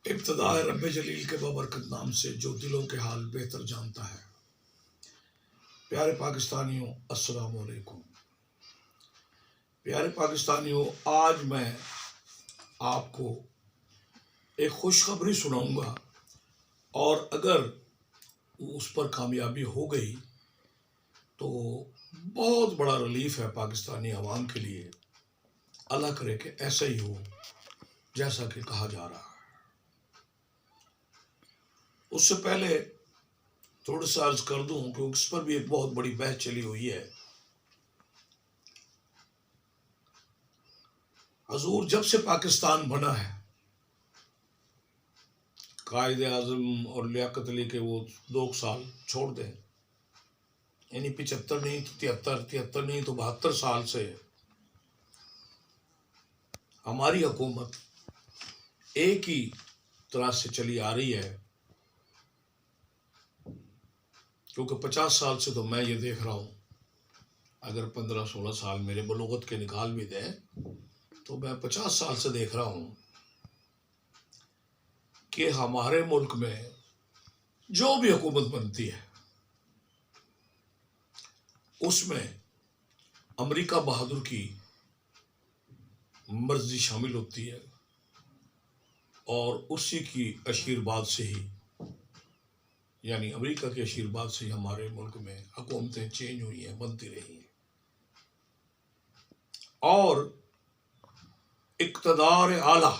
इब्तिदा है रब्बे जलील के बाबरकत नाम से जो दिलों के हाल बेहतर जानता है। प्यारे पाकिस्तानियों, अस्सलाम वालेकुम। प्यारे पाकिस्तानियों, आज मैं आपको एक खुशखबरी सुनाऊंगा और अगर उस पर कामयाबी हो गई तो बहुत बड़ा रिलीफ है पाकिस्तानी अवाम के लिए। अल्लाह करे कि ऐसा ही हो जैसा कि कहा जा रहा है। उससे पहले थोड़ा सा अर्ज कर दूं क्योंकि इस पर भी एक बहुत बड़ी बहस चली हुई है। हजूर जब से पाकिस्तान बना है, कायदे आजम और लियाकत अली के वो 2 साल छोड़ दें, यानी 75 नहीं तो 73 नहीं तो 72 साल से हमारी हुकूमत एक ही तरह से चली आ रही है। क्योंकि 50 साल से तो मैं ये देख रहा हूँ, अगर 15-16 साल मेरे बलूगत के निकाल भी दें तो मैं 50 साल से देख रहा हूँ कि हमारे मुल्क में जो भी हुकूमत बनती है उसमें अमेरिका बहादुर की मर्जी शामिल होती है और उसी की आशीर्वाद से ही, यानी अमेरिका के आशीर्वाद से ही हमारे मुल्क में हुकूमतें चेंज हुई हैं, बनती रही हैं। और इक़्तिदार आला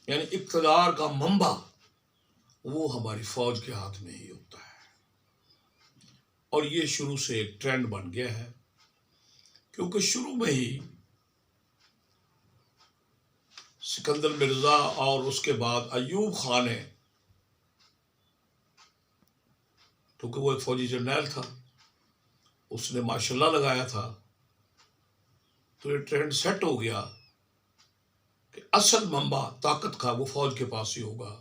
यानी इक़्तिदार का मंबा वो हमारी फौज के हाथ में ही होता है। और ये शुरू से एक ट्रेंड बन गया है, क्योंकि शुरू में ही सिकंदर मिर्जा और उसके बाद अयूब खान ने, क्योंकि वो एक फौजी जर्नैल था, उसने माशाल्लाह लगाया था, तो ये ट्रेंड सेट हो गया कि असल मंबा ताकत का वो फौज के पास ही होगा।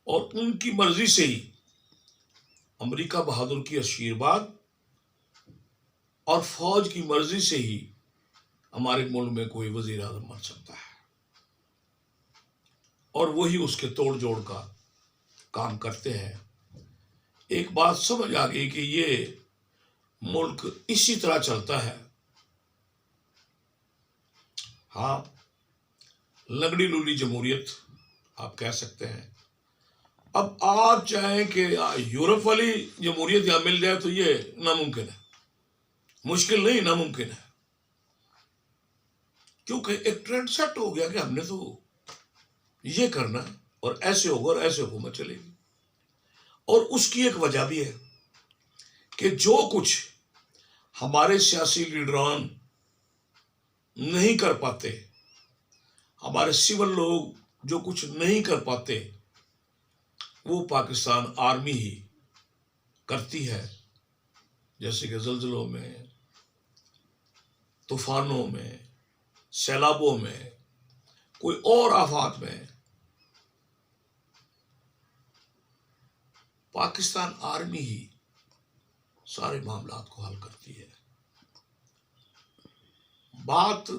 और उनकी मर्जी से ही अमेरिका बहादुर की आशीर्वाद और फौज की मर्जी से ही हमारे मुल्क में कोई वजीर आज़म बन सकता है। और वही उसके तोड़ जोड़ का काम करते हैं। एक बात समझ आ गई कि ये मुल्क इसी तरह चलता है। हाँ, लगड़ी लूली जमहूरियत आप कह सकते हैं। अब आप चाहें कि यूरोप वाली जमहूरियत यहाँ मिल जाए तो ये नामुमकिन है, मुश्किल नहीं, नामुमकिन है। क्योंकि एक ट्रेंड सेट हो गया कि हमने तो ये करना है और ऐसे होगा और ऐसे हुकूमत चलेगी। और उसकी एक वजह भी है कि जो कुछ हमारे सियासी लीडरान नहीं कर पाते, हमारे सिविल लोग जो कुछ नहीं कर पाते, वो पाकिस्तान आर्मी ही करती है। जैसे कि ज़ल्ज़लों में, तूफानों में, सैलाबों में, कोई और आफात में पाकिस्तान आर्मी ही सारे मामलात को हल करती है। बात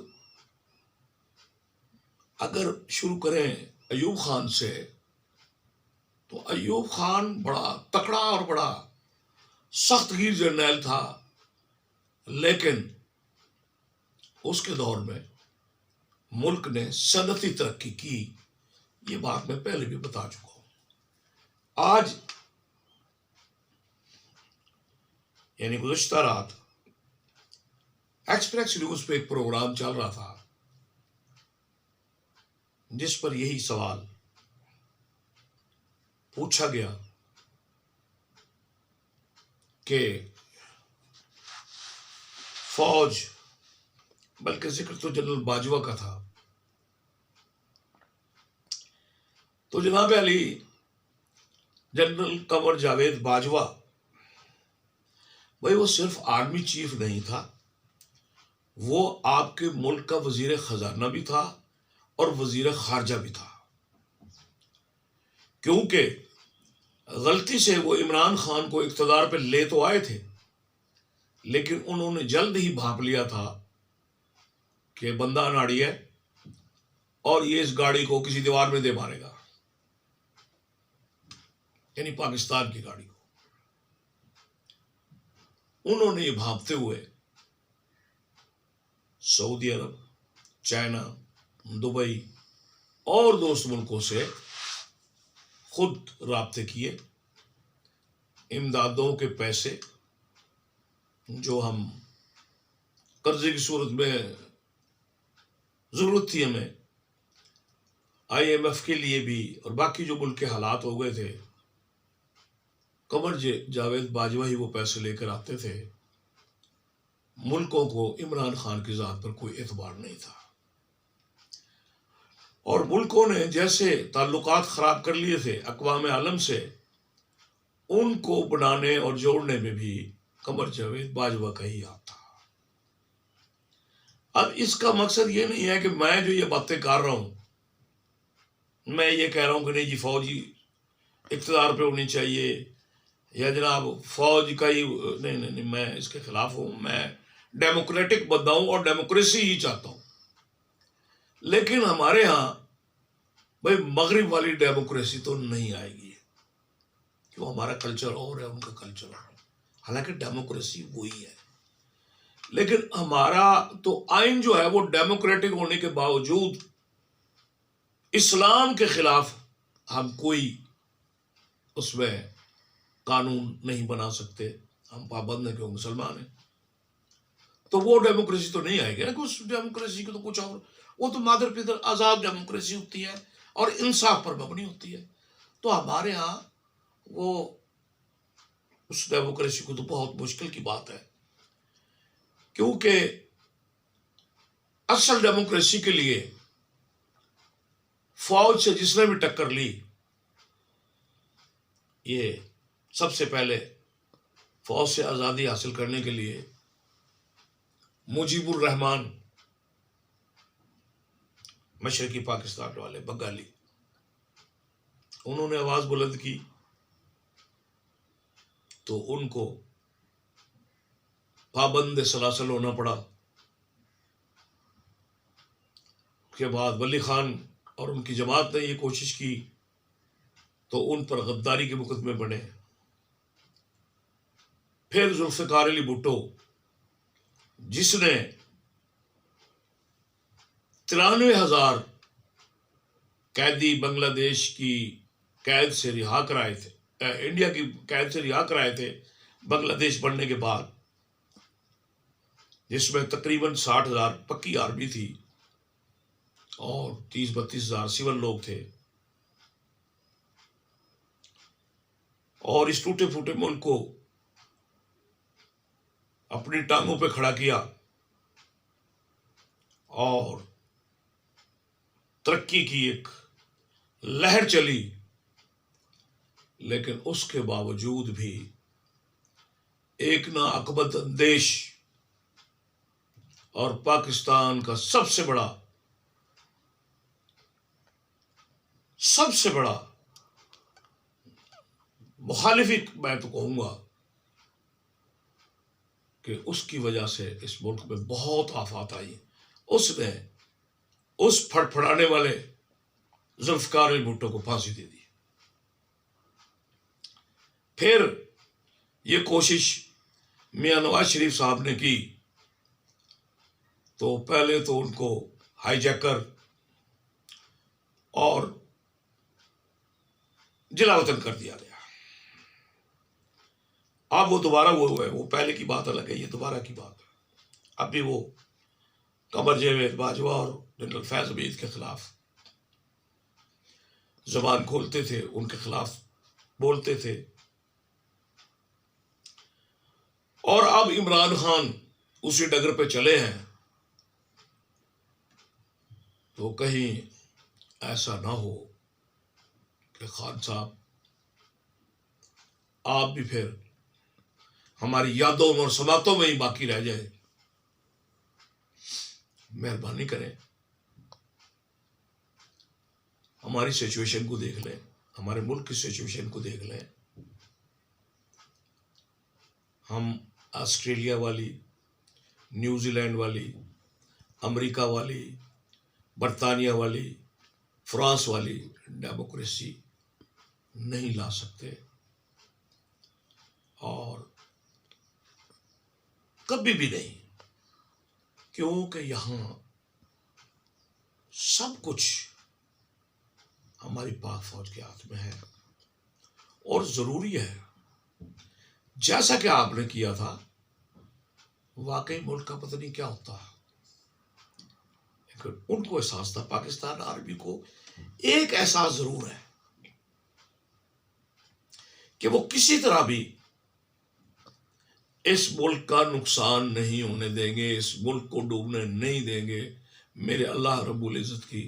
अगर शुरू करें अयूब खान से, तो अयूब खान बड़ा तकड़ा और बड़ा सख्तगीर जर्नैल था, लेकिन उसके दौर में मुल्क ने सनती तरक्की की। ये बात मैं पहले भी बता चुका हूं। आज यानी गुज़श्ता रात एक्सप्रेस न्यूज पे एक प्रोग्राम चल रहा था जिस पर यही सवाल पूछा गया कि फौज, बल्कि जिक्र तो जनरल बाजवा का था, तो जनाब अली जनरल कंवर जावेद बाजवा, भाई वो सिर्फ आर्मी चीफ नहीं था, वो आपके मुल्क का वजीर खजाना भी था और वजीर खारजा भी था। क्योंकि गलती से वो इमरान खान को इक़्तिदार पे ले तो आए थे, लेकिन उन्होंने जल्द ही भांप लिया था कि बंदा अनाड़ी है और ये इस गाड़ी को किसी दीवार में दे मारेगा। यानी पाकिस्तान की गाड़ी को। उन्होंने ये भांपते हुए सऊदी अरब, चाइना, दुबई और दोस्त मुल्कों से खुद राब्ते किए। इमदादों के पैसे जो हम कर्जे की सूरत में जरूरत थी हमें, IMF के लिए भी, और बाकी जो मुल्क के हालात हो गए थे, कमर जावेद बाजवा ही वो पैसे लेकर आते थे। मुल्कों को इमरान खान की जात पर कोई एतबार नहीं था, और मुल्कों ने जैसे ताल्लुकात खराब कर लिए थे अक़वाम आलम से, उनको बनाने और जोड़ने में भी कमर जावेद बाजवा का ही हाथ था। अब इसका मकसद ये नहीं है कि मैं जो ये बातें कर रहा हूं, मैं ये कह रहा हूं कि नहीं जी फौजी इक़्तिदार पे होनी चाहिए, या जनाब फौज का ही नहीं नहीं नहीं, मैं इसके खिलाफ हूं। मैं डेमोक्रेटिक बंदा हूं और डेमोक्रेसी ही चाहता हूं। लेकिन हमारे यहाँ भाई मगरिब वाली डेमोक्रेसी तो नहीं आएगी, क्यों? हमारा कल्चर और है, उनका कल्चर और है। हालांकि डेमोक्रेसी वही है, लेकिन हमारा तो आइन जो है वो डेमोक्रेटिक होने के बावजूद इस्लाम के खिलाफ हम कोई उसमें कानून नहीं बना सकते। हम पाबंद है क्यों? मुसलमान है। तो वो डेमोक्रेसी तो नहीं आएगी ना, कि उस डेमोक्रेसी की तो कुछ और, वो तो मादर पितर आज़ाद डेमोक्रेसी होती है और इंसाफ पर मबनी होती है। तो हमारे यहाँ वो उस डेमोक्रेसी को तो बहुत मुश्किल की बात है, क्योंकि असल डेमोक्रेसी के लिए फौज से जिसने भी टक्कर ली, ये सबसे पहले फौज से आज़ादी हासिल करने के लिए मुजीबुर रहमान, मशरकी पाकिस्तान वाले बंगाली, उन्होंने आवाज बुलंद की तो उनको पाबंद सलासल होना पड़ा। उसके बाद वली खान और उनकी जमात ने ये कोशिश की तो उन पर गद्दारी के मुकदमे बने। फिर जुल्फ़िकार अली भुट्टो, जिसने 93,000 कैदी बांग्लादेश की कैद से रिहा कराए थे, इंडिया की कैद से रिहा कराए थे बांग्लादेश बनने के बाद, जिसमें तकरीबन 60,000 पक्की आर्मी थी और 30-32,000 सिविल लोग थे। और इस टूटे फूटे मुल्क को अपनी टांगों पे खड़ा किया और तरक्की की एक लहर चली। लेकिन उसके बावजूद भी एक ना अकबत देश और पाकिस्तान का सबसे बड़ा मुखालिफ, मैं तो कहूंगा कि उसकी वजह से इस मुल्क में बहुत आफत आई। उसने उस फड़फड़ाने वाले जुल्फ़िकार अली भुट्टो को फांसी दे दी। फिर ये कोशिश मियां नवाज शरीफ साहब ने की तो पहले तो उनको हाईजैकर और जिलावतन कर दिया गया। अब वो दोबारा वो है, वो पहले की बात अलग है, ये दोबारा की बात है। अब भी वो कमर जावेद बाजवा और जनरल फैज अमीद के खिलाफ जबान खोलते थे, उनके खिलाफ बोलते थे। और अब इमरान खान उसी डगर पे चले हैं, तो कहीं ऐसा ना हो कि खान साहब आप भी फिर हमारी यादों और समातों में ही बाकी रह जाए। मेहरबानी करें, हमारी सिचुएशन को देख लें, हमारे मुल्क की सिचुएशन को देख लें। हम ऑस्ट्रेलिया वाली, न्यूजीलैंड वाली, अमेरिका वाली, बरतानिया वाली, फ्रांस वाली डेमोक्रेसी नहीं ला सकते और कभी भी नहीं, क्योंकि यहां सब कुछ हमारी पाक फौज के हाथ में है। और जरूरी है, जैसा कि आपने किया था, वाकई मुल्क का पता नहीं क्या होता, लेकिन उनको एहसास था, पाकिस्तान आर्मी को एक एहसास जरूर है कि वो किसी तरह भी इस मुल्क का नुकसान नहीं होने देंगे, इस मुल्क को डूबने नहीं देंगे, मेरे अल्लाह रब्बुल इज़्ज़त की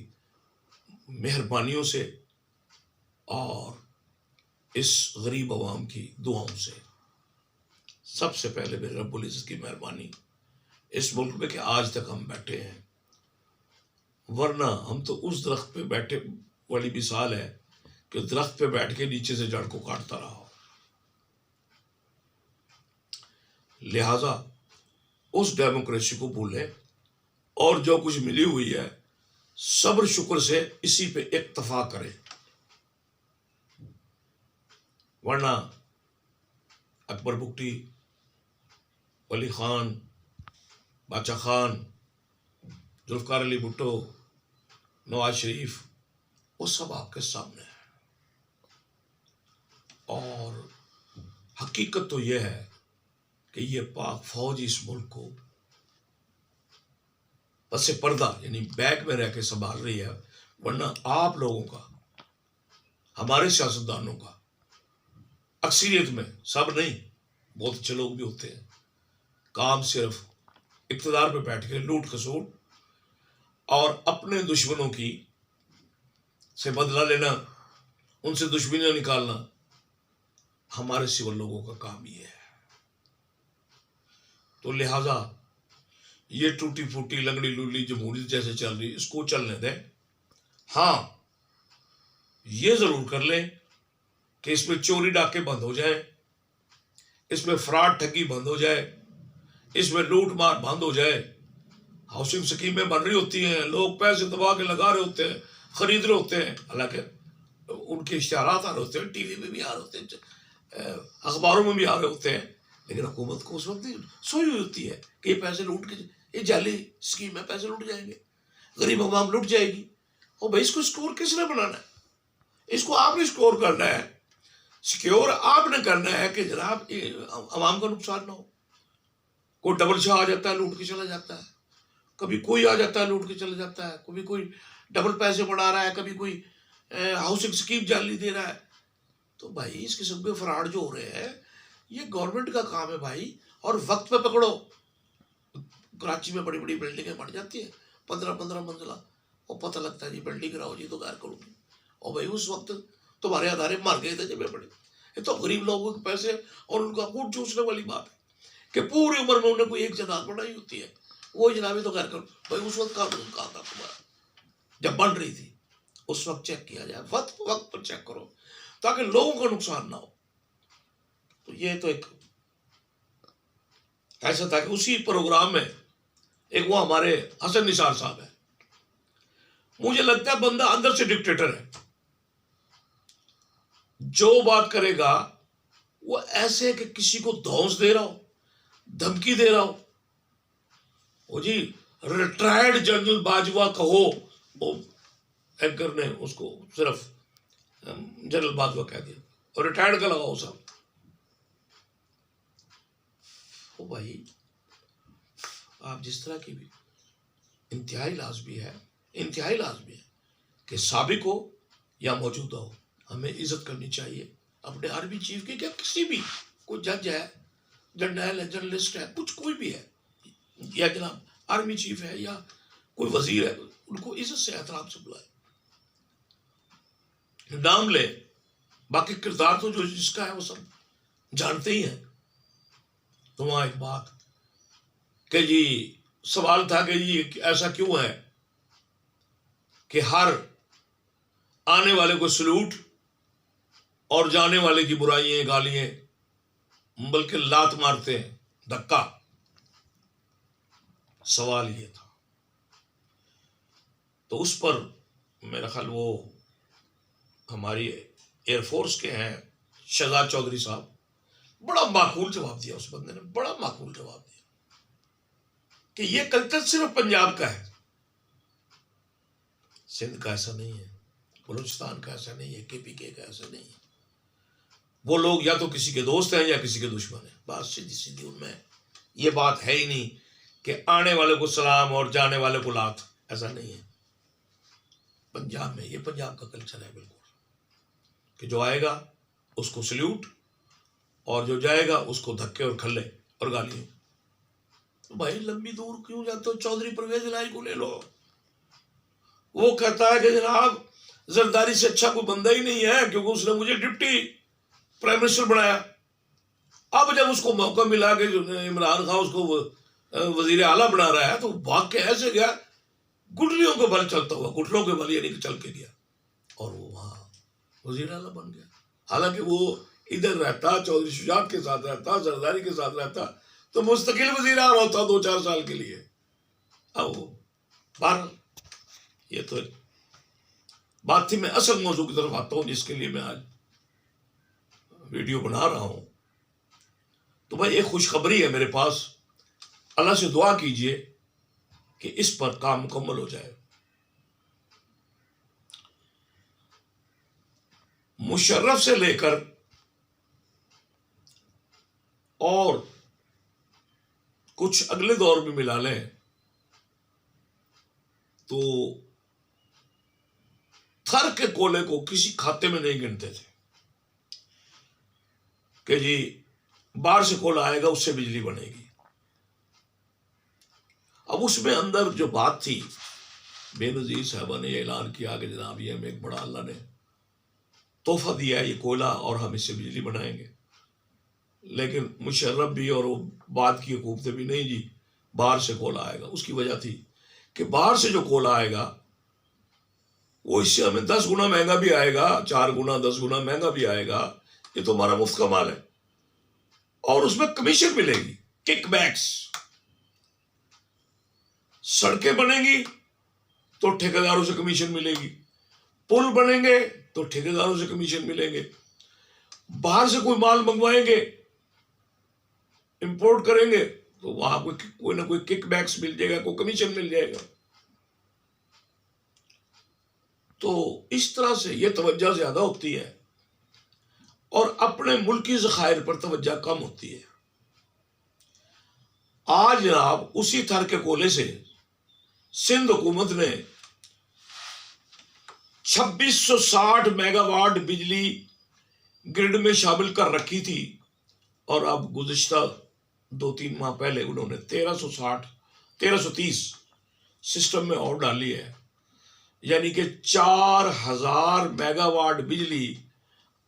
मेहरबानियों से और इस गरीब अवाम की दुआओं से। सबसे पहले मेरे रब्बुल इज़्ज़त की मेहरबानी इस मुल्क में कि आज तक हम बैठे हैं, वरना हम तो उस दरख्त पे बैठे वाली मिसाल है कि दरख्त पे बैठ के नीचे से जड़ को काटता रहा हो। लिहाजा उस डेमोक्रेसी को भूलें और जो कुछ मिली हुई है सब्र शुक्र से इसी पे इक्तफा करें, वरना अकबर बुगटी, वली खान, बादशाह खान, जुल्फ़िकार अली भुट्टो, नवाज शरीफ, वो सब आपके सामने है। और हकीकत तो यह है कि ये पाक फौज इस मुल्क को बस पर्दा यानी बैग में रह के संभाल रही है, वरना आप लोगों का, हमारे सियासतदानों का, अक्सरियत में, सब नहीं, बहुत अच्छे लोग भी होते हैं, काम सिर्फ इक़्तिदार पे बैठ के लूट खसूट और अपने दुश्मनों की से बदला लेना, उनसे दुश्मनियां निकालना, हमारे सिविल लोगों का काम ये है। तो लिहाजा ये टूटी फूटी लंगड़ी लूली जमहूरियत जैसे चल रही, इसको चलने दें। हाँ, ये जरूर कर लें कि इसमें चोरी डाके बंद हो जाए, इसमें फ्रॉड ठगी बंद हो जाए, इसमें लूट मार बंद हो जाए। हाउसिंग स्कीमें बन रही होती हैं, लोग पैसे दबा के लगा रहे होते हैं, खरीद रहे होते हैं, हालांकि उनके इश्तिहारात आ रहे होते हैं, टीवी में भी आ रहे होते हैं, अखबारों में भी आ रहे होते हैं, लेकिन हुकूमत को उस वक्त सोई हुई होती है कि ये पैसे लूट के, ये जाली स्कीम है, पैसे लूट जाएंगे, गरीब अवाम लूट जाएगी। और भाई इसको स्कोर किसने बनाना है? इसको आपने स्कोर करना है, सिक्योर आपने करना है कि जनाब अवाम का नुकसान ना हो। कोई डबल शाह आ जाता है, लूट के चला जाता है, कभी कोई आ जाता है, लूट के चला जाता है, कभी कोई डबल पैसे बढ़ा रहा है, कभी कोई हाउसिंग स्कीम जाली दे रहा है। तो भाई इस किस्म के फ्रॉड जो हो रहे हैं, ये गवर्नमेंट का काम है भाई, और वक्त पे पकड़ो। कराची में बड़ी बड़ी बिल्डिंगें बन जाती है, 15-15 मंजिला, और पता लगता है जी बिल्डिंग गिराओ जी तो गायर करूँगी, और भाई उस वक्त तुम्हारे अदारे मर गए थे जब बड़े। ये तो गरीब लोगों के पैसे और उनका खून चूसने वाली बात है कि पूरी उम्र में उन्हें कोई एक जनाब बनाई होती है, वो जनाबी तो गायर करो। भाई उस वक्त कानून कहाँ था तुम्हारा जब बन रही थी? उस वक्त चेक किया जाए, वक्त पर चेक करो, ताकि लोगों का नुकसान ना हो। तो ये तो एक ऐसा था कि उसी प्रोग्राम में एक वो हमारे हसन निसार साहब है, मुझे लगता है बंदा अंदर से डिक्टेटर है, जो बात करेगा वो ऐसे कि किसी को धौंस दे रहा हो, धमकी दे रहा हो। वो जी रिटायर्ड जनरल बाजवा कहो, वो एंकर ने उसको सिर्फ जनरल बाजवा कह दिया और रिटायर्ड का लगाओ सब। ओ भाई, आप जिस तरह की भी, इंतहाई लाजमी है कि साबिक हो या मौजूदा हो, हमें इज्जत करनी चाहिए अपने आर्मी चीफ की, क्या किसी भी, कोई जज है, जनरल है, जर्नलिस्ट है, कुछ कोई भी है, या जनाब आर्मी चीफ है या कोई वजीर है, उनको इज्जत से एहतराम से बुलाए, नाम ले। बाकी किरदार तो जो जिसका है वो सब जानते ही हैं। तो वहां एक बात कि जी सवाल था कि जी ऐसा क्यों है कि हर आने वाले को सलूट और जाने वाले की बुराइयां गालियां, बल्कि लात मारते हैं, धक्का। सवाल ये था, तो उस पर मेरा ख्याल वो हमारी एयरफोर्स के हैं, शहजाद चौधरी साहब। बड़ा माकूल जवाब दिया उस बंदे ने, बड़ा माकूल जवाब दिया कि ये कल्चर सिर्फ पंजाब का है, सिंध का ऐसा नहीं है, बलूचिस्तान का ऐसा नहीं है, KPK का ऐसा नहीं है। वो लोग या तो किसी के दोस्त हैं या किसी के दुश्मन हैं, बात सीधी सीधी उनमें ये बात है ही नहीं कि आने वाले को सलाम और जाने वाले को लात, ऐसा नहीं है। पंजाब में ये पंजाब का कल्चर है बिल्कुल, कि जो आएगा उसको सल्यूट और जो जाएगा उसको धक्के और खल्ले और गालियां। तो भाई लंबी दूर क्यों जाते हो? चौधरी परवेज इलाही को ले लो। वो कहता है कि जनाब जरदारी से अच्छा कोई बंदा ही नहीं है, क्योंकि उसने मुझे डिप्टी प्राइम मिनिस्टर बनाया। अब जब उसको मौका मिला कि इमरान खान उसको वजीर आला बना रहा है, तो भाग के ऐसे गया, गुटलियों के बल चलता हुआ, घुटनों के बल यानी कि चल के गया और वो वहां वजीर आला बन गया। हालांकि वो इधर रहता, चौधरी शुजात के साथ रहता, जरदारी के साथ रहता, तो मुस्तकिल वजीर आला होता 2-4 साल के लिए। अब वो बहरहाल ये तो बात थी। मैं असल मौजू की तरफ आता हूं जिसके लिए मैं आज वीडियो बना रहा हूं। तो भाई एक खुशखबरी है मेरे पास, अल्लाह से दुआ कीजिए कि इस पर काम मुकम्मल हो जाए। मुशर्रफ से लेकर और कुछ अगले दौर में मिला लें तो थर के कोले को किसी खाते में नहीं गिनते थे कि जी बाहर से कोला आएगा उससे बिजली बनेगी। अब उसमें अंदर जो बात थी, बेनजीर साहबा ने यह ऐलान किया कि जनाब ये हमें एक बड़ा अल्लाह ने तोहफा दिया है, ये कोयला, और हम इससे बिजली बनाएंगे। लेकिन मुशर्रफ भी और वो बात की हुकूमतें भी, नहीं जी बाहर से कोला आएगा। उसकी वजह थी कि बाहर से जो कोला आएगा वो इससे हमें 10 गुना महंगा भी आएगा, 4 गुना 10 गुना महंगा भी आएगा। ये तो हमारा मुफ्त का माल है और उसमें कमीशन मिलेगी, किकबैक्स। सड़कें बनेंगी तो ठेकेदारों से कमीशन मिलेगी, पुल बनेंगे तो ठेकेदारों से कमीशन मिलेंगे, बाहर से कोई माल मंगवाएंगे, इंपोर्ट करेंगे तो वहां कोई ना कोई किकबैक्स मिल जाएगा, कोई कमीशन मिल जाएगा। तो इस तरह से ये तवज्जो ज्यादा होती है और अपने मुल्क की ज़खायर पर तवज्जो कम होती है। आज जनाब उसी थर के कोले से सिंध हुकूमत ने 2660 मेगावाट बिजली ग्रिड में शामिल कर रखी थी और अब गुज़िश्ता 2-3 माह पहले उन्होंने 1330 सिस्टम में और डाली है। यानी कि 4000 मेगावाट बिजली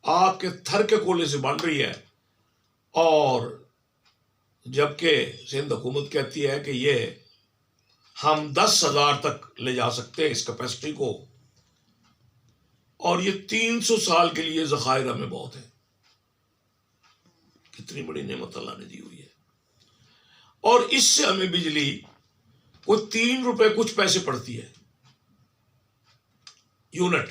आपके थर के कोले से बन रही है। और जबकि सिंध हुकूमत कहती है कि ये हम 10,000 तक ले जा सकते हैं इस कैपेसिटी को, और ये 300 साल के लिए ज़खायर हमें बहुत है। कितनी बड़ी नेमत अल्लाह ने दी हुई है। और इससे हमें बिजली को 3 रुपए कुछ पैसे पड़ती है यूनिट।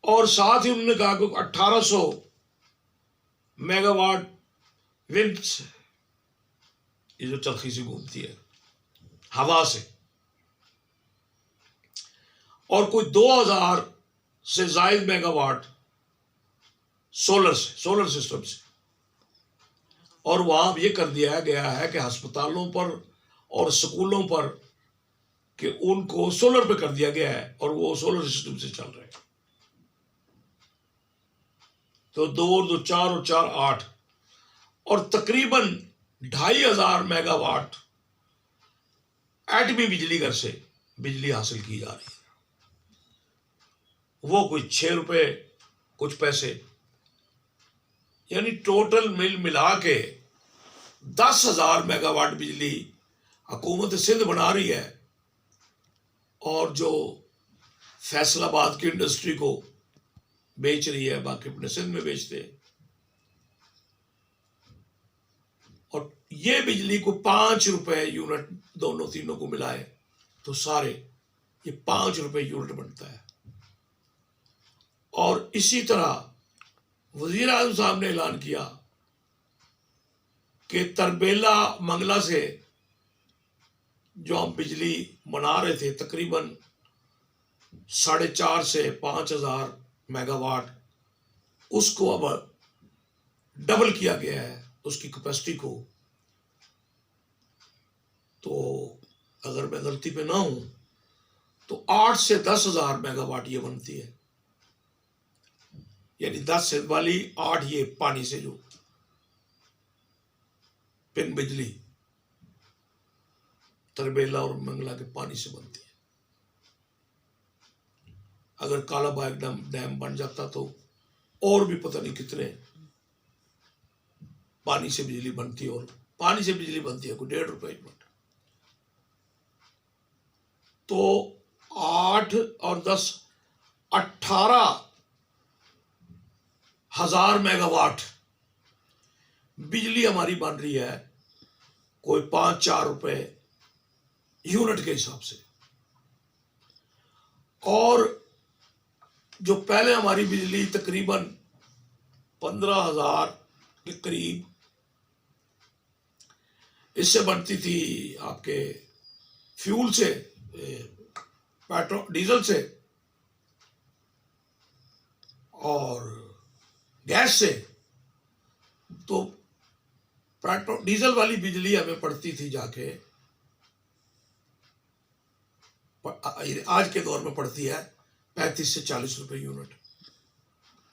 और साथ ही उन्होंने कहा कि 1800 मेगावाट विंड से, ये जो चरखी से घूमती है हवा से, और कोई 2000 से जायद मेगावाट सोलर से, सोलर सिस्टम से। और वहां ये कर दिया गया है कि अस्पतालों पर और स्कूलों पर कि उनको सोलर पे कर दिया गया है और वो सोलर सिस्टम से चल रहे हैं। तो 2 और 2 4 और 4 8, और तकरीबन 2500 मेगावाट एटमी बिजली घर से बिजली हासिल की जा रही है। वो कोई 6 रुपए कुछ पैसे, यानी टोटल मिला के 10,000 मेगावाट बिजली हुकूमत सिंध बना रही है। और जो फैसलाबाद की इंडस्ट्री को बेच रही है, बाकी अपने सिंध में बेचते हैं। और ये बिजली को 5 रुपए यूनिट दोनों तीनों को मिलाए तो सारे ये 5 रुपए यूनिट बनता है। और और इसी तरह वजीर आज़म साहब ने ऐलान किया कि तरबेला मंगला से जो हम बिजली बना रहे थे तकरीबन 4,500 से 5,000 मेगावाट, उसको अब डबल किया गया है उसकी कैपेसिटी को। तो अगर मैं गलती पे ना हूं तो 8 से 10,000 मेगावाट ये बनती है, यानी 10 से वाली 8 ये पानी से जो पिन बिजली तरबेला और मंगला के पानी से बनती है। अगर कालाबाग डैम बन जाता तो और भी पता नहीं कितने पानी से बिजली बनती है, और पानी से बिजली बनती है कोई 1.5 रुपए यूनिट। तो 8 और 10 18,000 मेगावाट बिजली हमारी बन रही है कोई 5-4 रुपए यूनिट के हिसाब से। और जो पहले हमारी बिजली तकरीबन 15,000 के करीब इससे बनती थी, आपके फ्यूल से, पेट्रोल डीजल से और गैस से, तो पेट्रोल डीजल वाली बिजली हमें पड़ती थी जाके, आज के दौर में पड़ती है 35 से 40 रुपए यूनिट,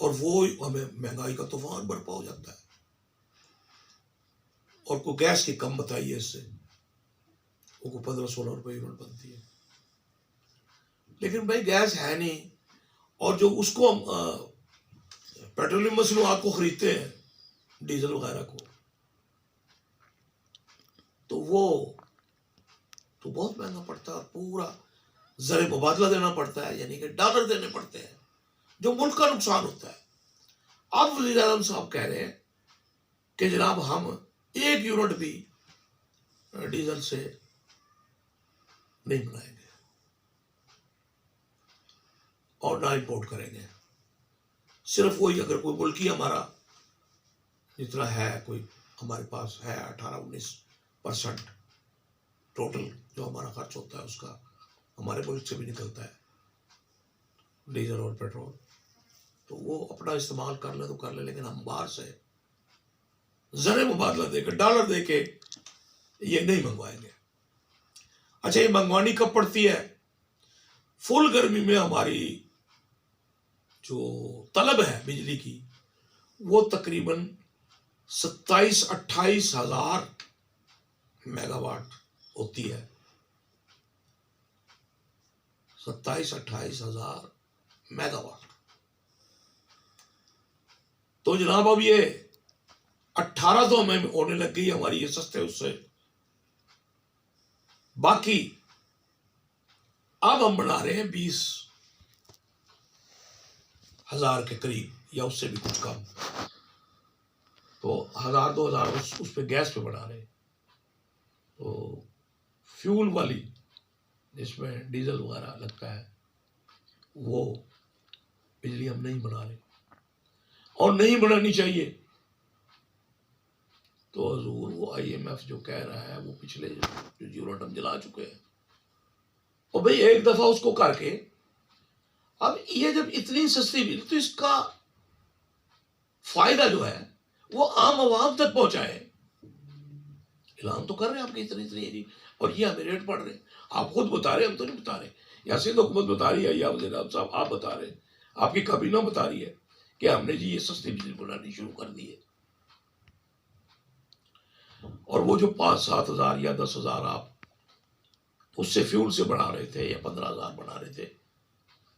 और वो हमें महंगाई का तूफान बरपा हो जाता है। और को गैस की कम बताइए, इससे वो को 15-16 रुपए यूनिट बनती है। लेकिन भाई गैस है नहीं, और जो उसको हम पेट्रोलियम मसनूआत को खरीदते हैं डीजल वगैरह को, तो वो तो बहुत महंगा पड़ता है, पूरा ज़र मुबादला देना पड़ता है, यानी कि डॉलर देने पड़ते हैं, जो मुल्क का नुकसान होता है। अब वज़ीर आज़म साहब कह रहे हैं कि जनाब हम 1 यूनिट भी डीजल से नहीं बनाएंगे और ना इंपोर्ट करेंगे। सिर्फ वही, अगर कोई मुल्की हमारा जितना है, कोई हमारे पास है 18-19% टोटल जो हमारा खर्च होता है उसका हमारे मुल्क से भी निकलता है डीजल और पेट्रोल, तो वो अपना इस्तेमाल कर ले तो कर ले, लेकिन हम बाहर से ज़र मुबादला देकर डॉलर दे के ये नहीं मंगवाएंगे। अच्छा, ये मंगवानी कब पड़ती है? फुल गर्मी में हमारी जो तलब है बिजली की वो तकरीबन 27-28 हजार मेगावाट होती है। 27-28 हजार मेगावाट। तो जनाब अब ये 18 तो हमें होने लग गई हमारी ये सस्ते उससे, बाकी अब हम बना रहे हैं 20,000 के करीब या उससे भी कुछ कम, तो 1,000-2,000 उस पे गैस पे बना रहे हैं। तो फ्यूल वाली जिसमें डीजल वगैरह लगता है वो बिजली हम नहीं बना रहे, और नहीं बनानी चाहिए। तो हजूर वो IMF जो कह रहा है, वो पिछले जो यूनिट हम जला चुके हैं, और भाई एक दफा उसको करके अब ये जब इतनी सस्ती बिल, तो इसका फायदा जो है वो आम आवाम तक पहुंचाए। ऐलान तो कर रहे हैं आपकी इतनी, और ये हमें रेट पड़ रहे हैं। आप खुद बता रहे, हम तो नहीं बता रहे, या सिंध हुकूमत बता रही है, या वज़ीर आज़म साहब आप बता रहे हैं, आपकी काबीना बता रही है कि हमने जी ये सस्ती बिजली बनानी शुरू कर दी है। और वो जो 5-7 हजार या 10 हजार आप उससे फ्यूल से बना रहे थे, या 15,000 बना रहे थे,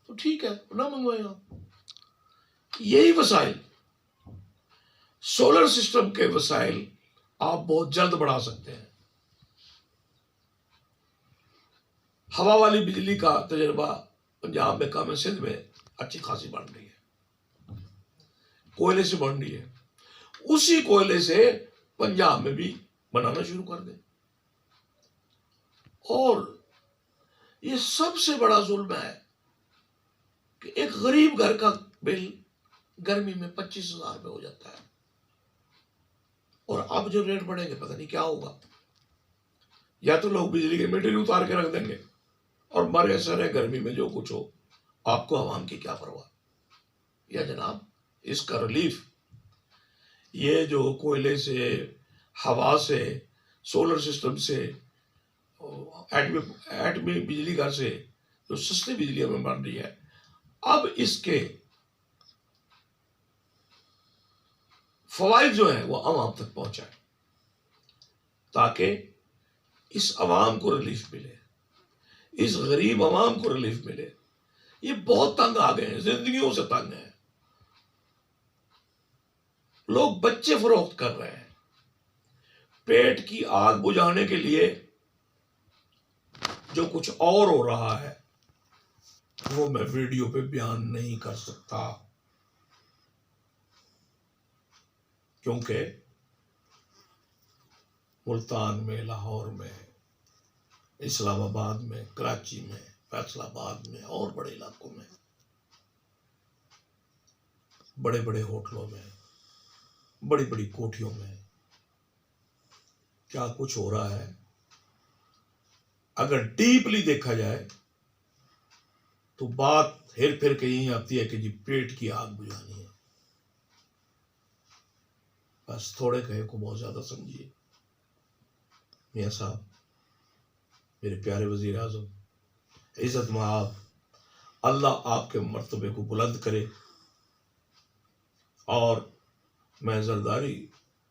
तो ठीक है, ना मंगवाए आप। यही वसाइल, सोलर सिस्टम के वसाइल आप बहुत जल्द बढ़ा सकते हैं। हवा वाली बिजली का तजर्बा पंजाब में कम है, सिंध में अच्छी खासी बन रही है, कोयले से बन रही है। उसी कोयले से पंजाब में भी बनाना शुरू कर दें। और ये सबसे बड़ा जुल्म है कि एक गरीब घर का बिल गर्मी में 25,000 में हो जाता है। और अब जो रेट बढ़ेंगे पता नहीं क्या होगा। या तो लोग बिजली के मीटर उतार के रख देंगे और मरे सरे गर्मी में जो कुछ हो, आपको आवाम की क्या परवाह। या जनाब इसका रिलीफ ये जो कोयले से, हवा से, सोलर सिस्टम से, एटमी बिजली घर से जो सस्ती बिजली हमें बन रही है, अब इसके फवाइद जो है वो आवाम तक पहुंचाए ताकि इस आवाम को रिलीफ मिले, इस गरीब आवाम को रिलीफ मिले। ये बहुत तंग आ गए हैं, जिंदगियों से तंग है। लोग बच्चे फरोख्त कर रहे हैं पेट की आग बुझाने के लिए। जो कुछ और हो रहा है वो मैं वीडियो पे बयान नहीं कर सकता, क्योंकि मुल्तान में, लाहौर में, इस्लामाबाद में, कराची में, फैसलाबाद में और बड़े इलाकों में, बड़े बड़े होटलों में, बड़ी बड़ी कोठियों में क्या कुछ हो रहा है, अगर डीपली देखा जाए तो बात हेर फेर के यही आती है कि जी पेट की आग बुझानी है। बस थोड़े कहे को बहुत ज्यादा समझिए। मियां साहब, मेरे प्यारे वजीर आजम, इज्जत महाब, अल्लाह आपके मर्तबे को बुलंद करे। और मैं जरदारी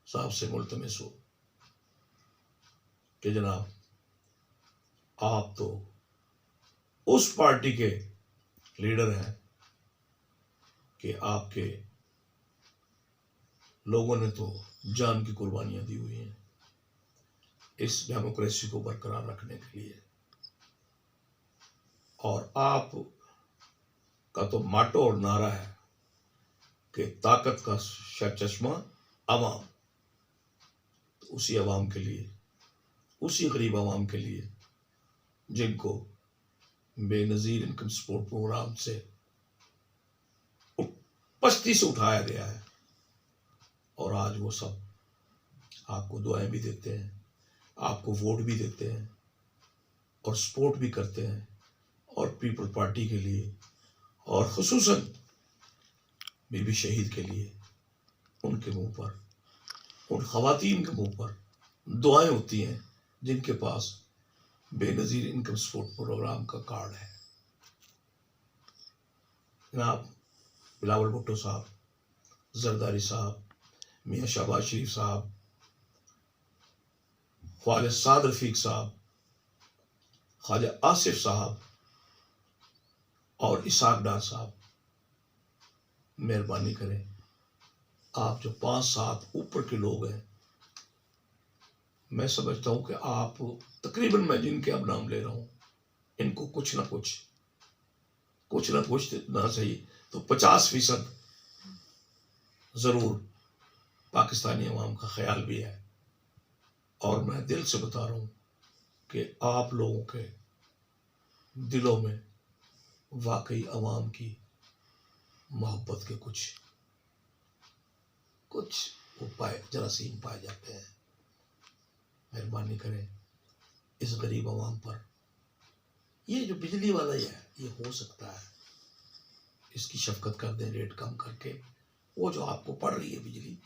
साहब से मुल्तमिस हूं कि जनाब आप तो उस पार्टी के लीडर हैं कि आपके लोगों ने तो जान की कुर्बानियां दी हुई हैं इस डेमोक्रेसी को बरकरार रखने के लिए। और आप का तो माटो और नारा है कि ताकत का चश्मा अवाम। तो उसी अवाम के लिए, उसी गरीब अवाम के लिए जिनको बेनजीर इनकम सपोर्ट प्रोग्राम से पस्ती से उठाया गया है, और आज वो सब आपको दुआएं भी देते हैं, आपको वोट भी देते हैं और सपोर्ट भी करते हैं। और पीपल पार्टी के लिए और खुसूसन बीबी शहीद के लिए उनके मुंह पर, उन खवातीन के मुंह पर दुआएं होती हैं जिनके पास बेनजीर इनकम सपोर्ट प्रोग्राम का कार्ड है। जनाब बिलावल भुट्टो साहब, जरदारी साहब, मियां शहबाज शरीफ साहब, ख्वाजा साद रफीक साहब, ख्वाजा आसिफ साहब और इसाक डार साहब, मेहरबानी करें, आप जो 5-7 ऊपर के लोग हैं, मैं समझता हूं कि आप तकरीबन, मैं जिनके अब नाम ले रहा हूं, इनको कुछ ना कुछ ना सही तो 50% जरूर पाकिस्तानी अवाम का ख्याल भी है। और मैं दिल से बता रहा हूं कि आप लोगों के दिलों में वाकई अवाम की मोहब्बत के कुछ उपाय, जरासीम पाए जाते हैं। मेहरबानी करें इस गरीब अवाम पर। ये जो बिजली वाला ही है, ये हो सकता है इसकी शफकत कर दें, रेट कम करके। वो जो आपको पड़ रही है बिजली,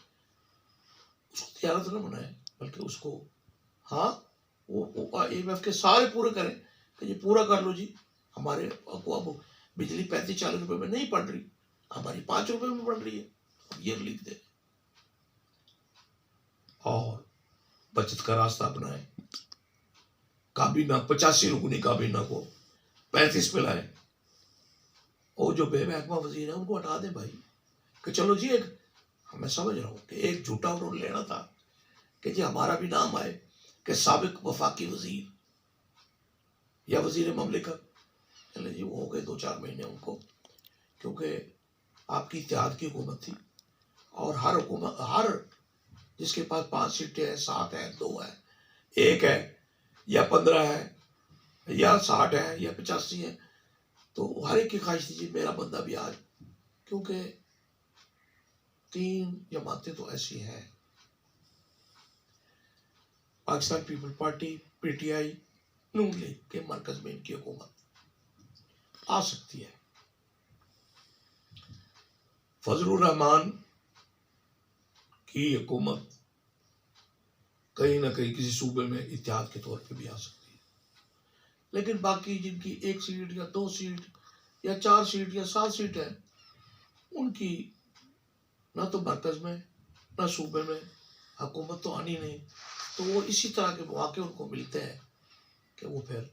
उसको तजारत न बनाए, बल्कि उसको, हाँ, वो IMF के सारे पूरे करें कि ये पूरा कर लो जी, हमारे को अब बिजली 35-40 रुपए में नहीं पड़ रही, हमारी 5 रुपए में पड़ रही है, ये लिख दे। और बचत का रास्ता अपनाएं, काबीना 85 रुकनी काबीना को 35 पे लाए। और जो बेमहकमा वजीर है उनको हटा दें भाई, कि चलो जी, एक, मैं समझ रहा हूँ कि एक झूठा उन्होंने लेना था कि जी हमारा भी नाम आए कि साबिक वफाकी वजीर या वजीर ममलिकत। चले जी, वो हो गए 2-4 महीने उनको, क्योंकि आपकी इत्तेहाद की हुकूमत थी और हर जिसके पास 5 सीटें हैं, 7 है, 2 है, 1 है या 15 है या 60 है या 85 है, तो हर एक की ख्वाहिश थी जी मेरा बंदा भी आज, क्योंकि 3 जमातें तो ऐसी हैं, पाकिस्तान पीपल पार्टी, पीटीआई, नून लीग के मरकज में इनकी हुकूमत आ सकती है। फजलुर रहमान की हुकूमत कहीं ना कहीं किसी सूबे में इत्तेहाद के तौर पे भी आ सकती है, लेकिन बाकी जिनकी 1 सीट या 2 सीट या 4 सीट या 7 सीट है, उनकी ना तो मरकज में ना सूबे में हुकूमत तो आनी नहीं। तो वो इसी तरह के मौके उनको मिलते हैं कि वो फिर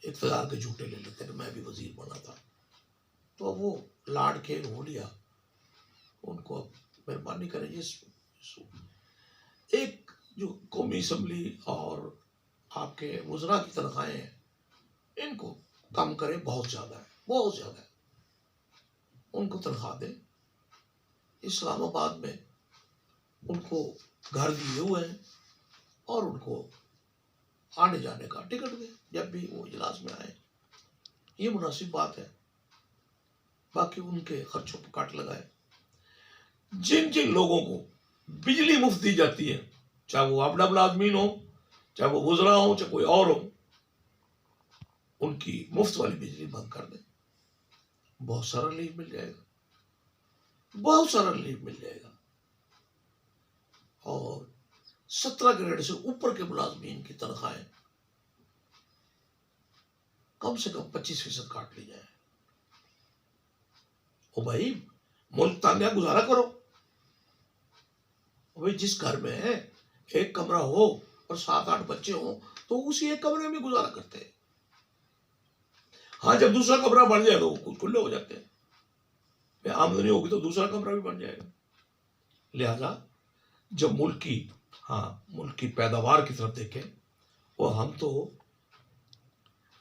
इक़्तिदार के झूठे ले लेते हैं कि मैं भी वजीर बना था। तो वो लाड खेल हो लिया, उनको मेहरबानी करें। एक जो कौमी असम्बली और आपके वज़रा की तनख्वाहें हैं, इनको कम करें, बहुत ज़्यादा है, बहुत ज़्यादा है, उनको तनख्वाह दें। इस्लामाबाद में उनको घर दिए हुए हैं और उनको आने जाने का टिकट दें जब भी वो इजलास में आए, ये मुनासिब बात है। बाकी उनके खर्चों पर काट लगाए। जिन जिन लोगों को बिजली मुफ्त दी जाती है, चाहे वो आबड़ा मुलाजमीन हो, चाहे वो वज़रा हो, चाहे कोई और हो, उनकी मुफ्त वाली बिजली बंद कर दें। बहुत सारा रिलीफ मिल जाएगा, बहुत सारा रिलीफ मिल जाएगा। और 17 ग्रेड से ऊपर के मुलाजमीन की तनख्वाहें कम से कम 25% काट ली जाए। ओ भाई, मुल्क तांगा गुजारा करो। भाई, जिस घर में एक कमरा हो और 7-8 बच्चे हो तो उसी एक कमरे में गुजारा करते हैं। हाँ, जब दूसरा कमरा बन जाए तो कुछ खुले हो जाते हैं, आमदनी होगी तो दूसरा कमरा भी बन जाएगा। लिहाजा जब मुल्क की पैदावार की तरफ देखें, और हम तो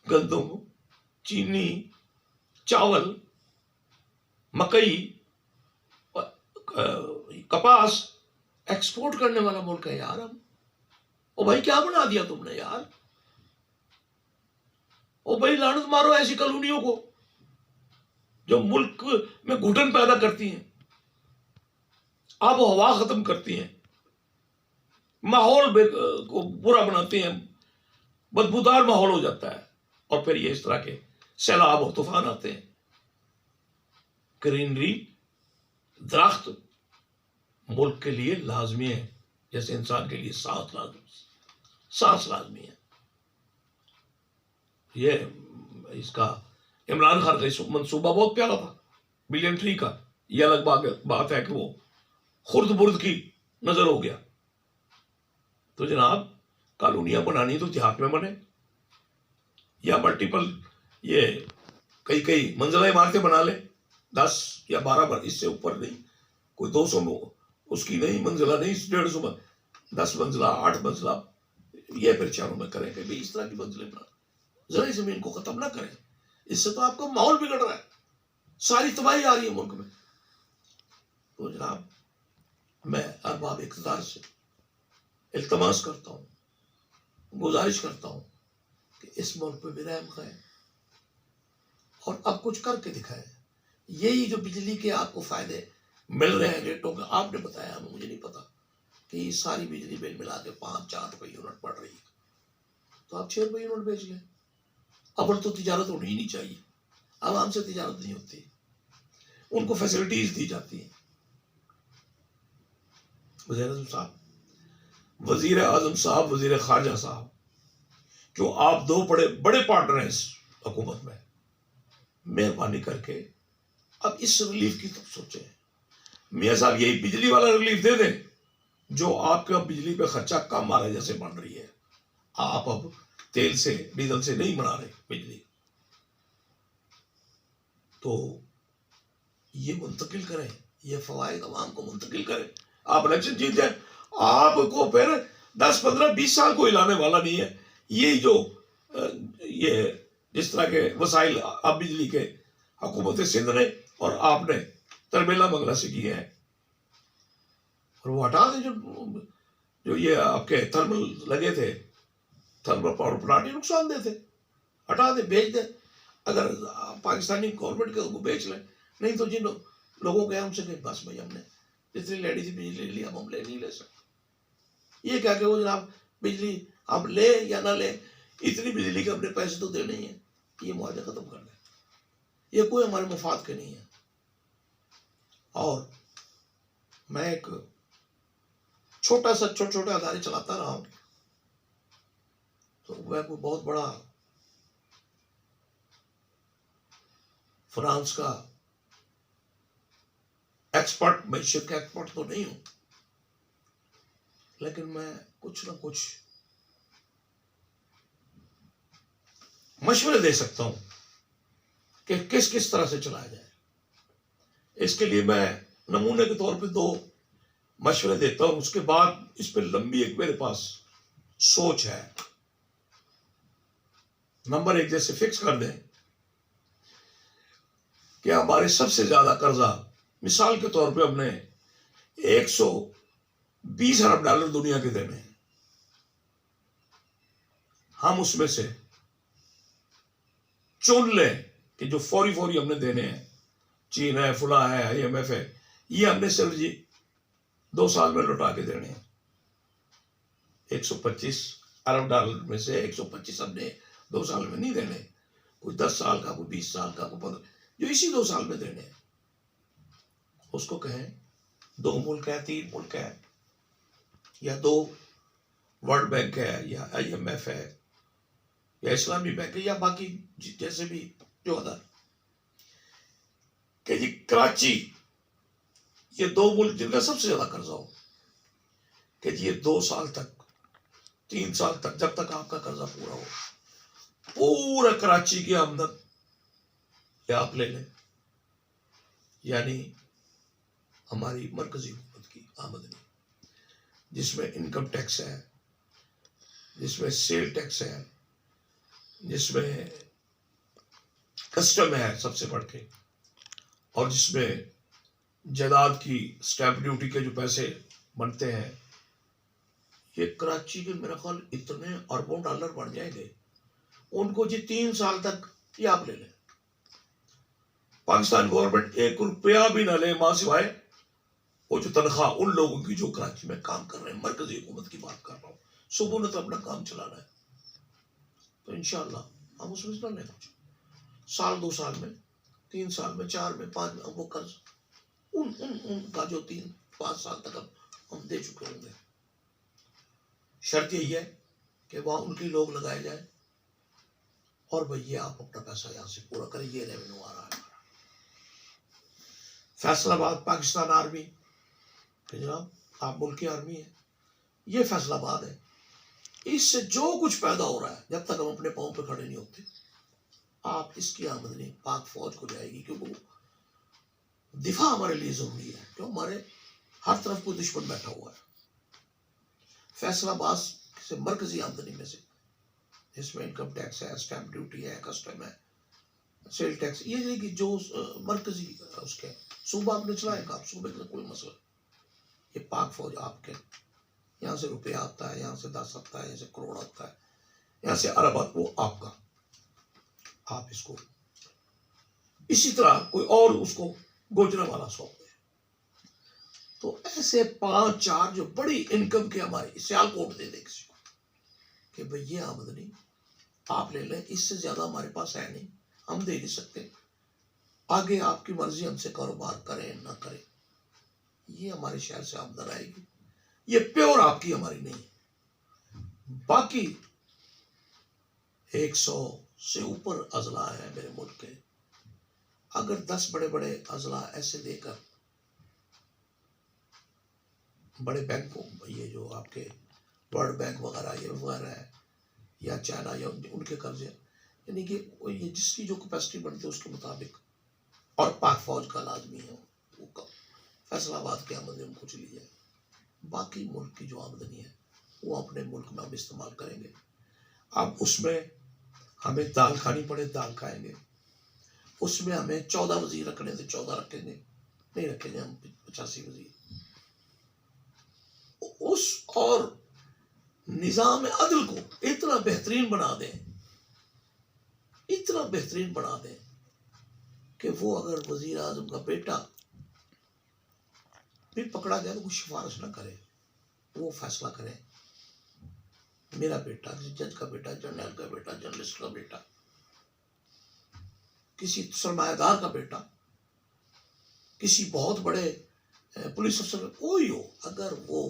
गंदम, चीनी, चावल, मकई, कपास एक्सपोर्ट करने वाला मुल्क है यार हम। ओ भाई, क्या बना दिया तुमने यार? ओ भाई, लानत मारो ऐसी कॉलोनियों को जो मुल्क में घुटन पैदा करती हैं, आबो हवा खत्म करती हैं, माहौल को बुरा बनाती हैं, बदबूदार माहौल हो जाता है, और फिर ये इस तरह के सैलाब और तूफान आते हैं। ग्रीनरी, दरख्त मुल्क के लिए लाजमी है, जैसे इंसान के लिए सांस लाजमी है। ये इसका इमरान खान का मंसूबा बहुत प्यारा था, बिलियन ट्री का। ये अलग बात है कि वो खुर्द बुर्द की नजर हो गया। तो जनाब, कॉलोनियां बनानी तो देहात में बने, या मल्टीपल ये कई मंजिला इमारतें बना ले, 10 या 12, इससे ऊपर नहीं, कोई 200 में उसकी नहीं, मंजिला नहीं, 150 10 मंजिला, 8 मंजिला, ये फिर शहरों में करें कि इस तरह की मंजिलें बना। जरा जमीन को खत्म ना करें, इससे तो आपका माहौल बिगड़ रहा है, सारी तबाही आ रही है मुल्क में। तो जनाब, मैं अरबाब इक़्तिदार से इल्तमास करता हूँ, गुजारिश करता हूँ कि इस मुल्क पे भी रहम करें और अब कुछ करके दिखाएं। यही जो बिजली के आपको फायदे मिल रहे हैं रेटों के, आपने बताया, हमें, मुझे नहीं पता कि सारी बिजली बिल मिला के 5-4 रुपये यूनिट पड़ रही है, तो आप 6 रुपये यूनिट बेच लें। अब तो तिजारत होनी ही नहीं चाहिए, आवाम से तिजारत नहीं होती, उनको फैसिलिटीज दी जाती हैं। वज़ीर आज़म साहब, वज़ीर आज़म साहब, वज़ीर ख़ारजा साहब, क्यों आप 2 बड़े पार्टनर हैं इस हुकूमत में, मेहरबानी करके अब इस रिलीफ की तरफ सोचें। मियाँ साहब, यही बिजली वाला रिलीफ दे दें जो आपका बिजली पे खर्चा कम आ रहा है, जैसे बन रही है। आप अब तेल से, डीजल से नहीं बना रहे बिजली, तो ये मुंतकिल करें, ये फवाइद अवाम को मुंतकिल करें। आप इलेक्शन जीत जाए, आपको फिर 10, 15, 20 साल को हिलाने वाला नहीं है। ये जो ये जिस तरह के वसाइल अब बिजली के हुकूमत सिंध ने और आपने तरबेला मंगला से किए हैं, और वो हटा दें जो ये आपके थर्मल लगे थे, थर्मल पावर प्लांट, ये नुकसानदेह थे, हटा दे, बेच दे। अगर पाकिस्तानी गवर्नमेंट के उनको बेच लें, नहीं तो जिन लोगों के हमसे कहीं बस भाई हमने जितनी लेनी थी बिजली ली, अब हम ले नहीं ले सकते। ये क्या कि वो जनाब बिजली आप ले या ना ले, इतनी बिजली के अपने पैसे तो देने ही है, ये मुआवजा खत्म कर दें, ये कोई हमारे मुफाद के नहीं है। और मैं एक छोटे छोटे अदारे चलाता रहा हूं, तो मैं कोई बहुत बड़ा फ्रांस का एक्सपर्ट, मैशर का एक्सपर्ट तो नहीं हूं, लेकिन मैं कुछ ना कुछ मशवरे दे सकता हूं कि किस किस तरह से चलाया जाए। इसके लिए मैं नमूने के तौर पे 2 मशवरे देता हूं, उसके बाद इस पर लंबी एक मेरे पास सोच है। नंबर 1, जैसे फिक्स कर दें कि हमारे सबसे ज्यादा कर्जा, मिसाल के तौर पे हमने 120 अरब डॉलर दुनिया के देने हैं, हम उसमें से चुन लें कि जो फौरी हमने देने हैं, चीन है, फुला है, IMF है, ये हमने सिर्फ जी 2 साल में लौटा के देने हैं। 125 अरब डॉलर में से 125 हमने 2 साल में नहीं देने, कोई 10 साल का, कोई 20 साल का, कोई 15, जो इसी 2 साल में देने हैं। उसको कहें 2 मुल्क है, 3 मुल्क है, या 2 वर्ल्ड बैंक है, या IMF है, या इस्लामी बैंक है, या बाकी जैसे भी जो अदर, कि जी कराची, ये 2 मुल्क जिनका सबसे ज्यादा कर्जा हो, कि जी ये 2 साल तक, 3 साल तक, जब तक आपका कर्जा पूरा हो, पूरा कराची की आमदन या आप ले लें, यानी हमारी मरकजी हुकूमत की आमदनी, जिसमें इनकम टैक्स है, जिसमें सेल टैक्स है, जिसमें कस्टम है सबसे बढ़ के, और जिसमें जायदाद की स्टैंप ड्यूटी के जो पैसे बनते हैं, ये कराची के मेरा ख्याल इतने अरबों डॉलर बढ़ जाएंगे, उनको जी 3 साल तक ये आप ले लें। पाकिस्तान गवर्नमेंट 1 रुपया भी ना ले, मां सिवाय वो जो तनख्वाह उन लोगों की जो कराची में काम कर रहे हैं, मरकजी हुकूमत की बात कर रहा हूँ, सुबह ने तो अपना काम चलाना है, तो इंशाल्लाह हम उसमें से लें कुछ, साल 2 साल में, 3 साल में, 4 में, 5 में, वो कर्ज उनका जो 3-5 साल तक हम दे चुके होंगे। शर्त यही है कि वहां उनके लोग लगाए जाए, और भैया आप अपना पैसा यहां से पूरा करें, ये रेवेन्यू आ रहा है। फैसलाबाद पाकिस्तान आर्मी, जनाब आप मुल्क की आर्मी है, ये फैसलाबाद है, इससे जो कुछ पैदा हो रहा है, जब तक हम अपने पांव पे खड़े नहीं होते, आप इसकी आमदनी पाक फौज को जाएगी, क्योंकि दिफा हमारे लिए जरूरी है, क्यों हमारे हर तरफ कोई दुश्मन बैठा हुआ है। फैसलाबाद से मरकजी आमदनी में से, जिसमें इनकम टैक्स है, स्टैंप ड्यूटी है, कस्टम है, सेल टैक्स, ये कि जो मरकजी उसके सूबा आपने चलाएगा, आप सूबे का कोई मसला, ये पाक फौज आपके यहाँ से रुपया आता है, यहाँ से 10 आता है, यहाँ से करोड़ आता है, यहाँ से अरब आता, वो आपका, आप इसको इसी तरह कोई और उसको गोचरा वाला सौंप दे। तो ऐसे 5-4 जो बड़ी इनकम के हमारे सियालकोट दे दे किसी को कि भाई ये आमदनी आप ले लें, इससे ज्यादा हमारे पास है नहीं, हम दे नहीं सकते, आगे आपकी मर्जी, हमसे कारोबार करें ना करें, ये हमारे शहर से आमदन आएगी, ये प्योर आपकी हमारी नहीं है। बाकी 100 से ऊपर अजला है मेरे मुल्क के, अगर 10 बड़े बड़े अजला ऐसे देकर बड़े बैंकों, ये जो आपके वर्ल्ड बैंक वगैरह ये वगैरह है, या चाइना, या उनके कर्जे, यानी कि ये जिसकी जो कैपेसिटी बनती है उसके मुताबिक, और पाक फौज का लाजमी है वो फैसलाबाद की आमदनी उनको चली जाए, बाकी मुल्क की जो आमदनी है वो अपने मुल्क में हम इस्तेमाल करेंगे। अब उसमें हमें दाल खानी पड़े दाल खाएंगे, उसमें हमें 14 वजीर रखने थे 14 रखेंगे, नहीं रखेंगे हम 85 वजीर। उस और निजाम अदल को इतना बेहतरीन बना दें, इतना बेहतरीन बना दें कि वो अगर वजीर आजम का बेटा फिर पकड़ा जाए तो कोई सिफारिश ना करे, वो फैसला करे। मेरा बेटा, किसी जज का बेटा, जर्नल का बेटा, जर्नलिस्ट का बेटा, किसी सरमायादार का बेटा, किसी बहुत बड़े पुलिस अफसर, कोई हो, अगर वो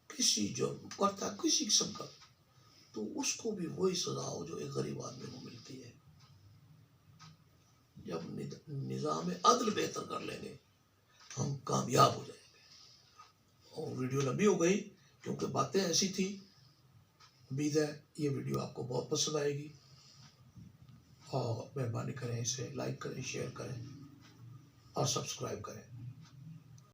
किसी जो करता है किसी किस्म का, तो उसको भी वही सजा हो जो एक गरीब आदमी को मिलती है। जब निजाम अदल बेहतर कर लेंगे, हम कामयाब हो जाएंगे। और वीडियो लंबी हो गई क्योंकि बातें ऐसी थी। उम्मीद है ये वीडियो आपको बहुत पसंद आएगी, और मेहरबानी करें इसे लाइक करें, शेयर करें और सब्सक्राइब करें।